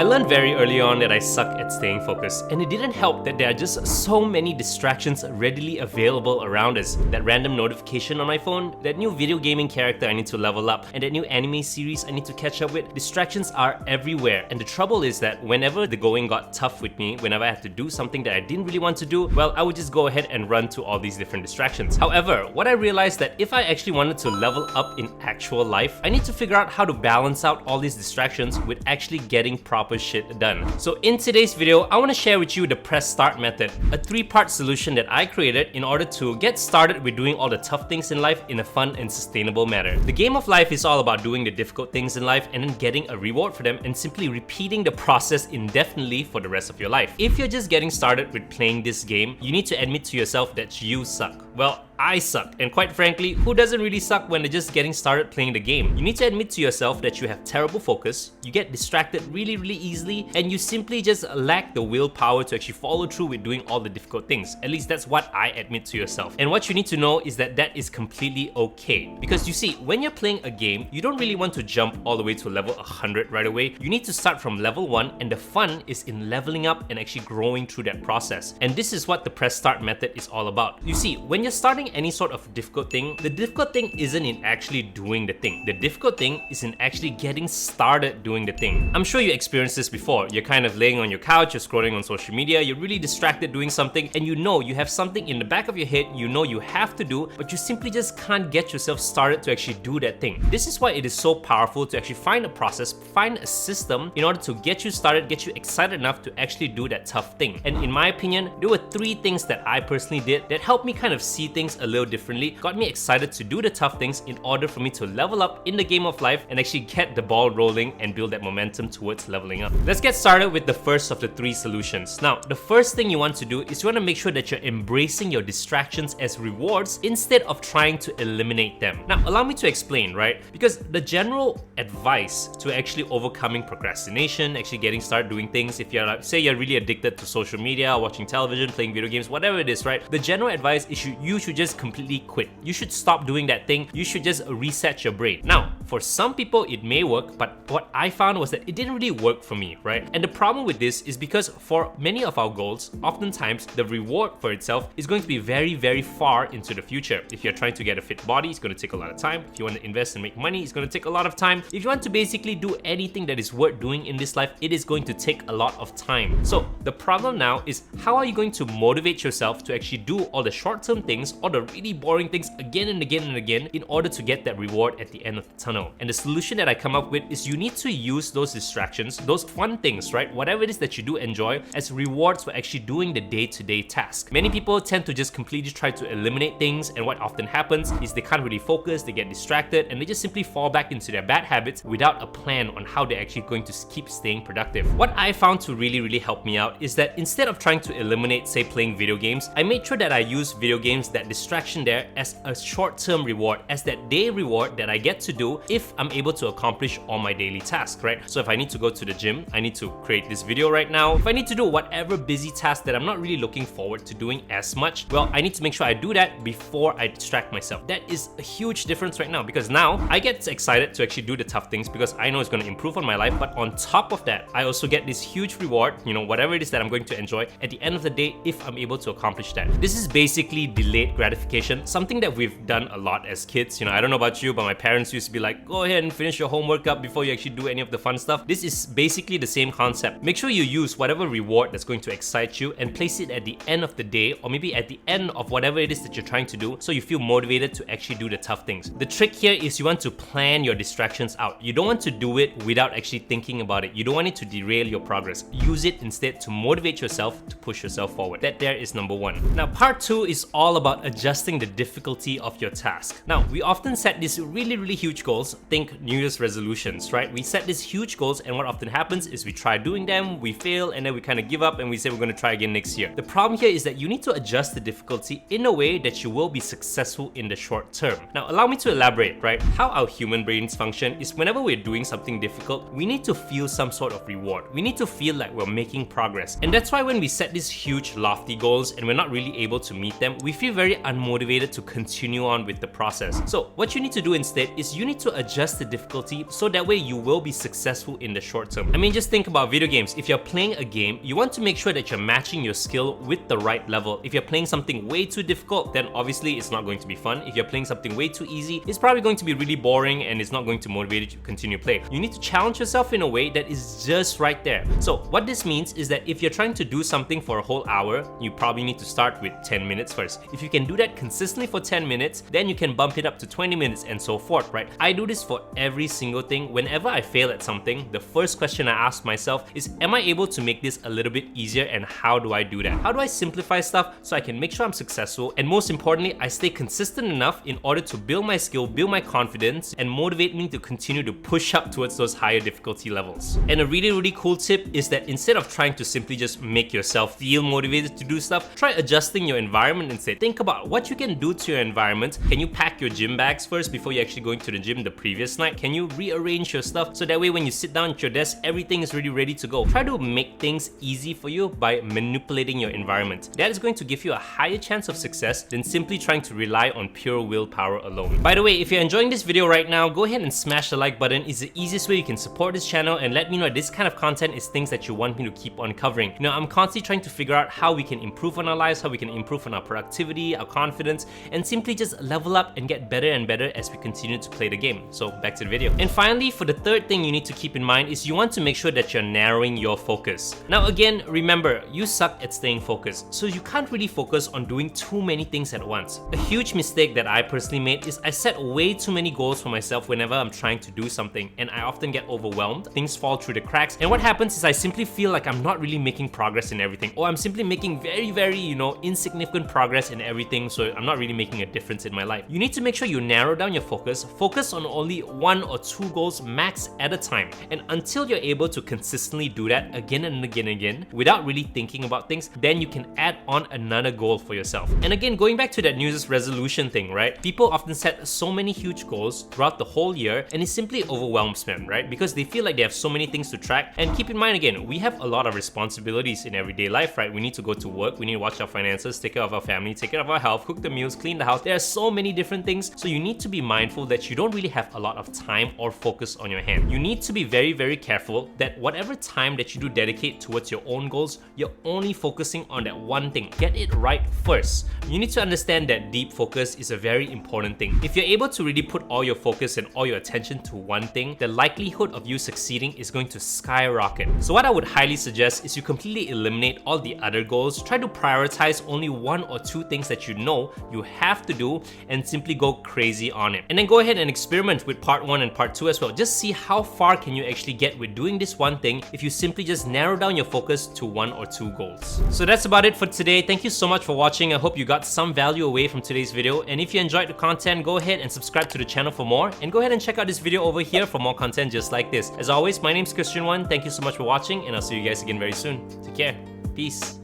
I learned very early on that I suck at staying focused, and it didn't help that there are just so many distractions readily available around us. That random notification on my phone, that new video gaming character I need to level up, and that new anime series I need to catch up with. Distractions are everywhere, and the trouble is that whenever the going got tough with me, whenever I had to do something that I didn't really want to do, well, I would just go ahead and run to all these different distractions. However, what I realized that if I actually wanted to level up in actual life, I need to figure out how to balance out all these distractions with actually getting proper shit done. So in today's video, I want to share with you the press start method, a 3-part solution that I created in order to get started with doing all the tough things in life in a fun and sustainable manner. The game of life is all about doing the difficult things in life and then getting a reward for them and simply repeating the process indefinitely for the rest of your life. If you're just getting started with playing this game, you need to admit to yourself that you suck. Well, I suck, and quite frankly, who doesn't really suck when they're just getting started playing the game? You need to admit to yourself that you have terrible focus, you get distracted really easily, and you simply just lack the willpower to actually follow through with doing all the difficult things. At least that's what I admit to yourself. And what you need to know is that that is completely okay. Because you see, when you're playing a game, you don't really want to jump all the way to level 100 right away. You need to start from level 1, and the fun is in leveling up and actually growing through that process. And this is what the press start method is all about. You see, when you're starting any sort of difficult thing, the difficult thing isn't in actually doing the thing. The difficult thing is in actually getting started doing the thing. I'm sure you experienced this before. You're kind of laying on your couch, you're scrolling on social media, you're really distracted doing something, and you know you have something in the back of your head you know you have to do, but you simply just can't get yourself started to actually do that thing. This is why it is so powerful to actually find a process, find a system in order to get you started, get you excited enough to actually do that tough thing. And in my opinion, there were 3 things that I personally did that helped me kind of see things a little differently, got me excited to do the tough things in order for me to level up in the game of life and actually get the ball rolling and build that momentum towards leveling up. Let's get started with the first of the 3 solutions. Now, the first thing you want to do is you want to make sure that you're embracing your distractions as rewards instead of trying to eliminate them. Now, allow me to explain, right? Because the general advice to actually overcoming procrastination, actually getting started doing things, if you're like, say you're really addicted to social media, watching television, playing video games, whatever it is, right? The general advice is you should just completely quit. You should stop doing that thing. You should just reset your brain. Now, for some people it may work, but what I found was that it didn't really work for me, right? And the problem with this is because for many of our goals, oftentimes the reward for itself is going to be very far into the future. If you're trying to get a fit body, it's going to take a lot of time. If you want to invest and make money, it's going to take a lot of time. If you want to basically do anything that is worth doing in this life, it is going to take a lot of time. So the problem now is, how are you going to motivate yourself to actually do all the short-term things, all the really boring things again and again in order to get that reward at the end of the tunnel? And the solution that I come up with is you need to use those distractions, those fun things, right? Whatever it is that you do enjoy, as rewards for actually doing the day-to-day task. Many people tend to just completely try to eliminate things, and what often happens is they can't really focus, they get distracted, and they just simply fall back into their bad habits without a plan on how they're actually going to keep staying productive. What I found to really help me out is that instead of trying to eliminate, say, playing video games, I made sure that I use video games, that distraction there, as a short-term reward, as that day reward that I get to do if I'm able to accomplish all my daily tasks, right? So if I need to go to the gym, I need to create this video right now. If I need to do whatever busy task that I'm not really looking forward to doing as much, well, I need to make sure I do that before I distract myself. That is a huge difference right now, because now I get excited to actually do the tough things because I know it's going to improve on my life, but on top of that, I also get this huge reward, you know, whatever it is that I'm going to enjoy at the end of the day if I'm able to accomplish that. This is basically delayed gratification, something that we've done a lot as kids. You know, I don't know about you, but my parents used to be like, go ahead and finish your homework up before you actually do any of the fun stuff. This is basically the same concept. Make sure you use whatever reward that's going to excite you and place it at the end of the day, or maybe at the end of whatever it is that you're trying to do, so you feel motivated to actually do the tough things. The trick here is you want to plan your distractions out. You don't want to do it without actually thinking about it. You don't want it to derail your progress. Use it instead to motivate yourself to push yourself forward. That there is number 1. Now, part 2 is all about adjusting the difficulty of your task. Now, we often set these really huge goals. Think New Year's resolutions, right? We set these huge goals, and what often happens is we try doing them, we fail, and then we kind of give up and we say we're going to try again next year. The problem here is that you need to adjust the difficulty in a way that you will be successful in the short term. Now, allow me to elaborate, right? How our human brains function is whenever we're doing something difficult, we need to feel some sort of reward. We need to feel like we're making progress. And that's why when we set these huge, lofty goals and we're not really able to meet them, we feel very unmotivated to continue on with the process. So what you need to do instead is you need to to adjust the difficulty so that way you will be successful in the short term. I mean, just think about video games. If you're playing a game, you want to make sure that you're matching your skill with the right level. If you're playing something way too difficult, then obviously it's not going to be fun. If you're playing something way too easy, it's probably going to be really boring and it's not going to motivate you to continue play. You need to challenge yourself in a way that is just right there. So what this means is that if you're trying to do something for a whole hour, you probably need to start with 10 minutes first. If you can do that consistently for 10 minutes, then you can bump it up to 20 minutes and so forth, right? I do this for every single thing. Whenever I fail at something, the first question I ask myself is, am I able to make this a little bit easier, and how do I do that? How do I simplify stuff so I can make sure I'm successful, and most importantly, I stay consistent enough in order to build my skill, build my confidence, and motivate me to continue to push up towards those higher difficulty levels. And a really cool tip is that instead of trying to simply just make yourself feel motivated to do stuff, try adjusting your environment instead. Think about what you can do to your environment. Can you pack your gym bags first before you actually going to the gym the previous night? Can you rearrange your stuff so that way when you sit down at your desk, everything is really ready to go? Try to make things easy for you by manipulating your environment. That is going to give you a higher chance of success than simply trying to rely on pure willpower alone. By the way, if you're enjoying this video right now, go ahead and smash the like button. It's the easiest way you can support this channel and let me know this kind of content is things that you want me to keep on covering. You know, I'm constantly trying to figure out how we can improve on our lives, how we can improve on our productivity, our confidence, and simply just level up and get better and better as we continue to play the game. So back to the video. And finally, for the third thing you need to keep in mind is you want to make sure that you're narrowing your focus. Now again, remember, you suck at staying focused, so you can't really focus on doing too many things at once. A huge mistake that I personally made is I set way too many goals for myself whenever I'm trying to do something, and I often get overwhelmed. Things fall through the cracks, and what happens is I simply feel like I'm not really making progress in everything, or I'm simply making very, you know, insignificant progress in everything, so I'm not really making a difference in my life. You need to make sure you narrow down your focus on only 1 or 2 goals max at a time, and until you're able to consistently do that again and again without really thinking about things, then you can add on another goal for yourself. And again, going back to that New Year's resolution thing, right? People often set so many huge goals throughout the whole year, and it simply overwhelms them, right? Because they feel like they have so many things to track. And keep in mind, again, we have a lot of responsibilities in everyday life, right? We need to go to work, we need to watch our finances, take care of our family, take care of our health, cook the meals, clean the house. There are so many different things, so you need to be mindful that you don't really have a lot of time or focus on your hand. You need to be very careful that whatever time that you do dedicate towards your own goals, you're only focusing on that one thing. Get it right first. You need to understand that deep focus is a very important thing. If you're able to really put all your focus and all your attention to one thing, the likelihood of you succeeding is going to skyrocket. So what I would highly suggest is you completely eliminate all the other goals. Try to prioritize only 1 or 2 things that you know you have to do and simply go crazy on it. And then go ahead and experiment with part 1 and part 2 as well. Just see how far can you actually get with doing this one thing if you simply just narrow down your focus to 1 or 2 goals. So that's about it for today. Thank you so much for watching. I hope you got some value away from today's video. And if you enjoyed the content, go ahead and subscribe to the channel for more. And go ahead and check out this video over here for more content just like this. As always, my name's Christian One. Thank you so much for watching, and I'll see you guys again very soon. Take care. Peace.